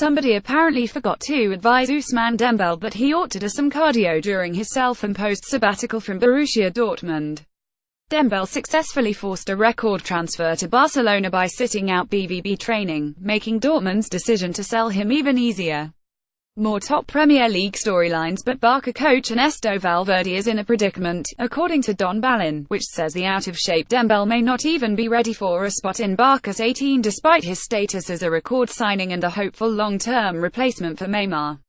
somebody apparently forgot to advise Ousmane Dembele that he ought to do some cardio during his self-imposed sabbatical from Borussia Dortmund. Dembele successfully forced a record transfer to Barcelona by sitting out BVB training, making Dortmund's decision to sell him even easier. More top Premier League storylines, but Barca coach Ernesto Valverde is in a predicament, according to Don Balin, which says the out-of-shape Dembele may not even be ready for a spot in Barca's 18 despite his status as a record signing and a hopeful long-term replacement for Neymar.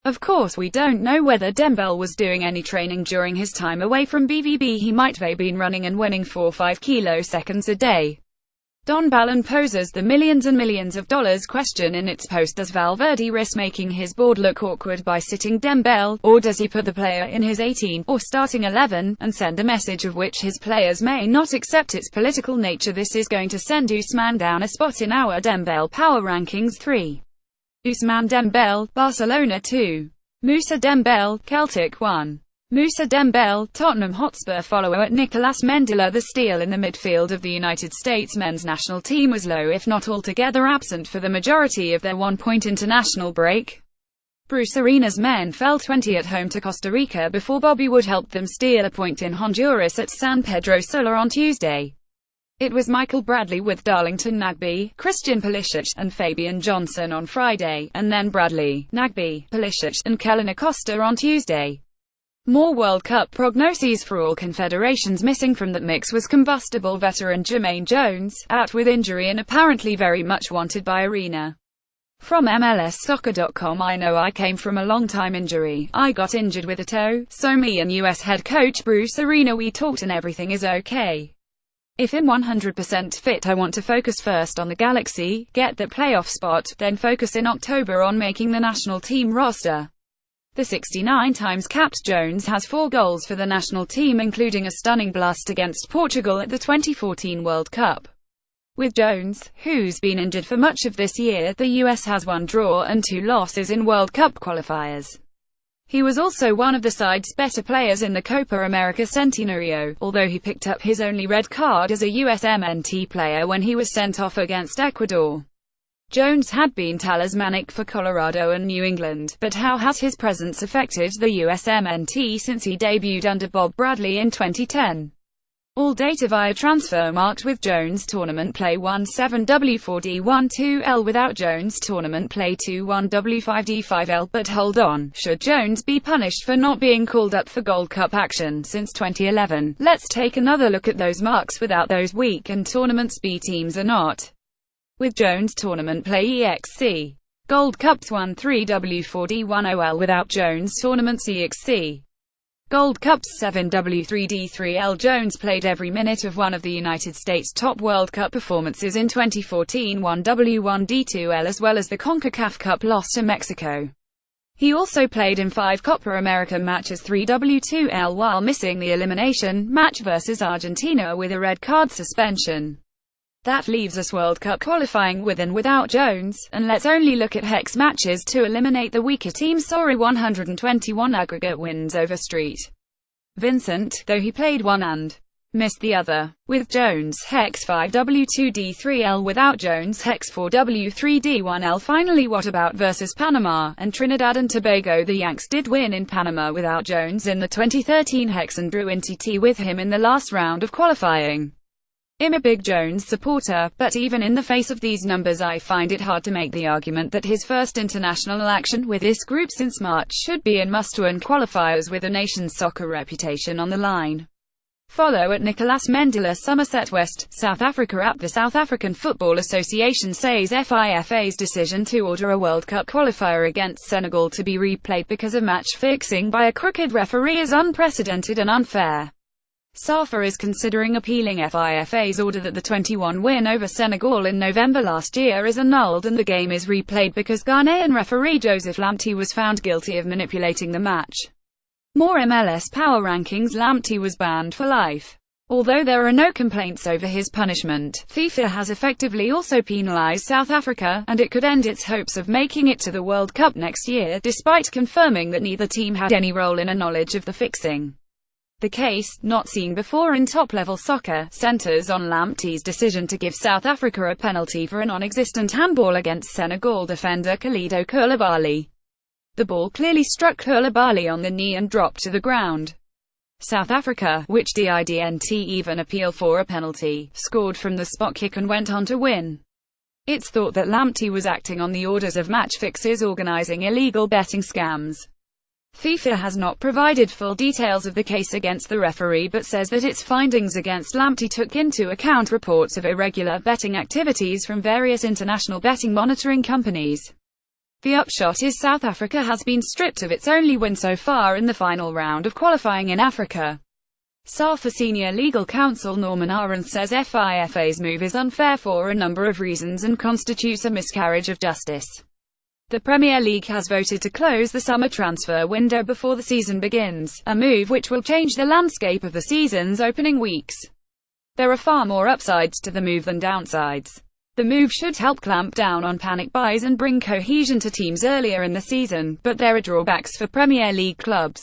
Of course we don't know whether Dembele was doing any training during his time away from BVB. He might have been running and winning 4-5 kiloseconds a day. Don Balin poses the millions and millions of dollars question in its post. Does Valverde risk making his board look awkward by sitting Dembele, or does he put the player in his 18, or starting 11, and send a message of which his players may not accept its political nature? This is going to send Ousmane down a spot in our Dembele Power Rankings. 3. Ousmane Dembele, Barcelona 2. Moussa Dembele, Celtic 1. Moussa Dembele, Tottenham Hotspur follower at Nicolas Mendela. The steel in the midfield of the United States men's national team was low, if not altogether absent, for the majority of their one-point international break. Bruce Arena's men fell 20 at home to Costa Rica before Bobby Wood helped them steal a point in Honduras at San Pedro Sula on Tuesday. It was Michael Bradley with Darlington Nagbe, Christian Pulisic, and Fabian Johnson on Friday, and then Bradley, Nagbe, Pulisic, and Kellen Acosta on Tuesday. More World Cup prognoses for all confederations. Missing from that mix was combustible veteran Jermaine Jones, out with injury and apparently very much wanted by Arena. From MLSsoccer.com, I know I came from a long-time injury. I got injured with a toe, so me and US head coach Bruce Arena we talked and everything is okay. If I'm 100% fit, I want to focus first on the Galaxy, get that playoff spot, then focus in October on making the national team roster. The 69 times capped Jones has 4 goals for the national team, including a stunning blast against Portugal at the 2014 World Cup. With Jones, who's been injured for much of this year, the US has 1 draw and 2 losses in World Cup qualifiers. He was also one of the side's better players in the Copa America Centenario, although he picked up his only red card as a USMNT player when he was sent off against Ecuador. Jones had been talismanic for Colorado and New England, but how has his presence affected the USMNT since he debuted under Bob Bradley in 2010? All data via Transfermarkt. With Jones tournament play 17W4D12L, without Jones tournament play 21W5D5L. But hold on, should Jones be punished for not being called up for Gold Cup action since 2011? Let's take another look at those marks without those weekend tournaments. B teams are not. With Jones tournament play EXC. Gold Cups 13W4D10L, without Jones tournaments EXC. Gold Cups 7W3D3L. Jones played every minute of one of the United States' top World Cup performances in 2014 1W1D2L, as well as the CONCACAF Cup loss to Mexico. He also played in 5 Copa America matches 3W2L while missing the elimination match versus Argentina with a red card suspension. That leaves us World Cup qualifying with and without Jones, and let's only look at hex matches to eliminate the weaker teams. 121 aggregate wins over St. Vincent, though he played one and missed the other. With Jones, hex 5W2D3L, without Jones, hex 4W3D1L. Finally, what about versus Panama and Trinidad and Tobago? The Yanks did win in Panama without Jones in the 2013 hex and drew in TT with him in the last round of qualifying. I'm a big Jones supporter, but even in the face of these numbers I find it hard to make the argument that his first international action with this group since March should be in must-win qualifiers with the nation's soccer reputation on the line. Follow at Nicolas Mendela. Somerset West, South Africa. At the South African Football Association says FIFA's decision to order a World Cup qualifier against Senegal to be replayed because of match fixing by a crooked referee is unprecedented and unfair. SAFA is considering appealing FIFA's order that the 21 win over Senegal in November last year is annulled and the game is replayed because Ghanaian referee Joseph Lamptey was found guilty of manipulating the match. More MLS Power Rankings. Lamptey was banned for life. Although there are no complaints over his punishment, FIFA has effectively also penalized South Africa, and it could end its hopes of making it to the World Cup next year, despite confirming that neither team had any role in a knowledge of the fixing. The case, not seen before in top-level soccer, centers on Lamptey's decision to give South Africa a penalty for a non-existent handball against Senegal defender Kalidou Koulibaly. The ball clearly struck Koulibaly on the knee and dropped to the ground. South Africa, which didn't even appeal for a penalty, scored from the spot kick and went on to win. It's thought that Lamptey was acting on the orders of match fixers organizing illegal betting scams. FIFA has not provided full details of the case against the referee but says that its findings against Lamptey took into account reports of irregular betting activities from various international betting monitoring companies. The upshot is South Africa has been stripped of its only win so far in the final round of qualifying in Africa. SAFA senior legal counsel Norman Ahrens says FIFA's move is unfair for a number of reasons and constitutes a miscarriage of justice. The Premier League has voted to close the summer transfer window before the season begins, a move which will change the landscape of the season's opening weeks. There are far more upsides to the move than downsides. The move should help clamp down on panic buys and bring cohesion to teams earlier in the season, but there are drawbacks for Premier League clubs.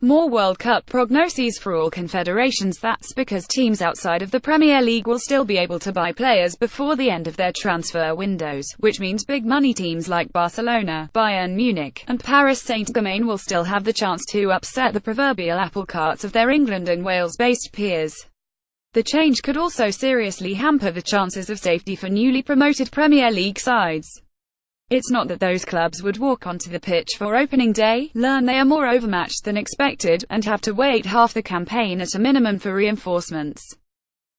More World Cup prognoses for all confederations. That's because teams outside of the Premier League will still be able to buy players before the end of their transfer windows, which means big money teams like Barcelona, Bayern Munich, and Paris Saint-Germain will still have the chance to upset the proverbial apple carts of their England and Wales-based peers. The change could also seriously hamper the chances of safety for newly promoted Premier League sides. It's not that those clubs would walk onto the pitch for opening day, learn they are more overmatched than expected, and have to wait half the campaign at a minimum for reinforcements.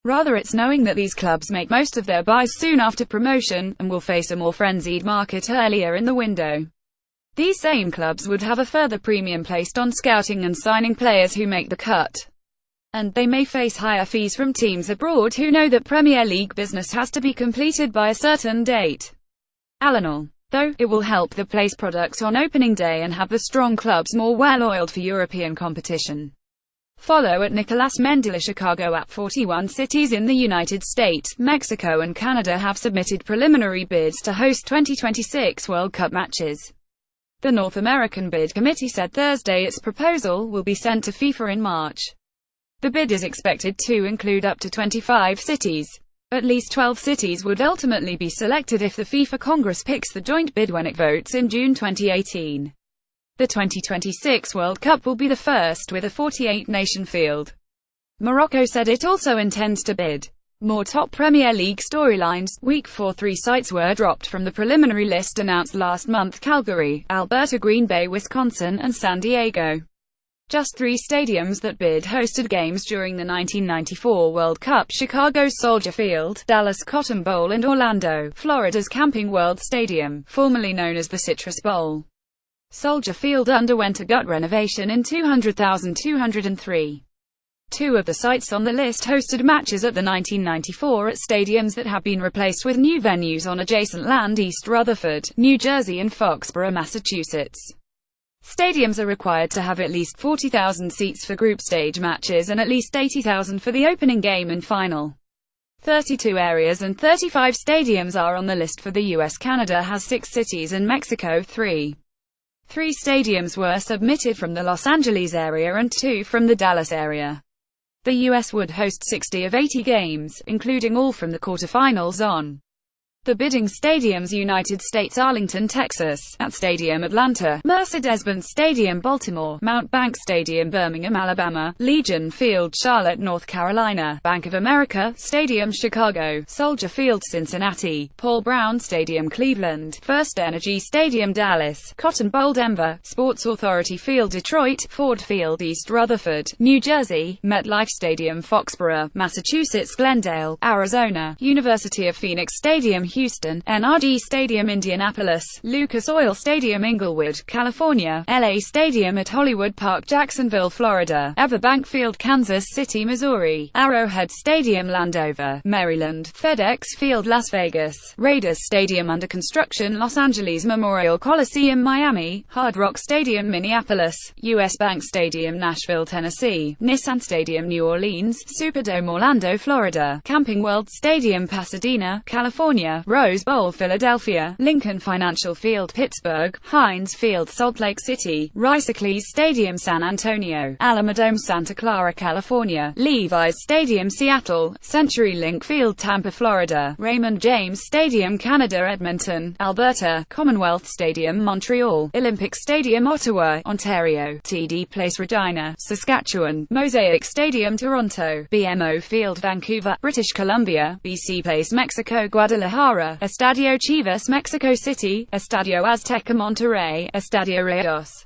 Rather, it's knowing that these clubs make most of their buys soon after promotion, and will face a more frenzied market earlier in the window. These same clubs would have a further premium placed on scouting and signing players who make the cut. And they may face higher fees from teams abroad who know that Premier League business has to be completed by a certain date. All though, it will help the place products on opening day and have the strong clubs more well-oiled for European competition. Follow at Nicolas Mendela. Chicago. At 41 cities in the United States, Mexico and Canada have submitted preliminary bids to host 2026 World Cup matches. The North American Bid Committee said Thursday its proposal will be sent to FIFA in March. The bid is expected to include up to 25 cities. At least 12 cities would ultimately be selected if the FIFA Congress picks the joint bid when it votes in June 2018. The 2026 World Cup will be the first with a 48-nation field. Morocco said it also intends to bid. More top Premier League storylines. Week 4 3 sites were dropped from the preliminary list announced last month: Calgary, Alberta, Green Bay, Wisconsin, and San Diego. Just 3 stadiums that bid hosted games during the 1994 World Cup: Chicago's Soldier Field, Dallas Cotton Bowl, and Orlando, Florida's Camping World Stadium, formerly known as the Citrus Bowl. Soldier Field underwent a gut renovation in 2003. 2 of the sites on the list hosted matches at the 1994 at stadiums that have been replaced with new venues on adjacent land: East Rutherford, New Jersey, and Foxborough, Massachusetts. Stadiums are required to have at least 40,000 seats for group stage matches and at least 80,000 for the opening game and final. 32 areas and 35 stadiums are on the list for the US. Canada has 6 cities and Mexico 3. 3 stadiums were submitted from the Los Angeles area and 2 from the Dallas area. The US would host 60 of 80 games, including all from the quarterfinals on. The bidding stadiums: United States, Arlington, Texas, at Stadium Atlanta, Mercedes-Benz Stadium Baltimore, Mount Bank Stadium Birmingham, Alabama, Legion Field Charlotte, North Carolina, Bank of America Stadium Chicago, Soldier Field Cincinnati, Paul Brown Stadium Cleveland, First Energy Stadium Dallas, Cotton Bowl Denver, Sports Authority Field Detroit, Ford Field East Rutherford, New Jersey, MetLife Stadium Foxborough, Massachusetts Glendale, Arizona, University of Phoenix Stadium Houston, NRG Stadium Indianapolis, Lucas Oil Stadium Inglewood, California, LA Stadium at Hollywood Park Jacksonville, Florida, Everbank Field Kansas City, Missouri, Arrowhead Stadium Landover, Maryland, FedEx Field Las Vegas, Raiders Stadium under construction Los Angeles, Memorial Coliseum Miami, Hard Rock Stadium Minneapolis, US Bank Stadium Nashville, Tennessee, Nissan Stadium New Orleans, Superdome Orlando, Florida, Camping World Stadium Pasadena, California, Rose Bowl, Philadelphia; Lincoln Financial Field, Pittsburgh; Heinz Field, Salt Lake City; Rice-Eccles Stadium, San Antonio; Alamodome, Santa Clara, California; Levi's Stadium, Seattle; CenturyLink Field, Tampa, Florida; Raymond James Stadium, Canada; Edmonton, Alberta; Commonwealth Stadium, Montreal; Olympic Stadium, Ottawa, Ontario; TD Place, Regina, Saskatchewan; Mosaic Stadium, Toronto; BMO Field, Vancouver, British Columbia; BC Place, Mexico; Guadalajara; Estadio Chivas, Mexico City; Estadio Azteca, Monterrey; Estadio Rayados,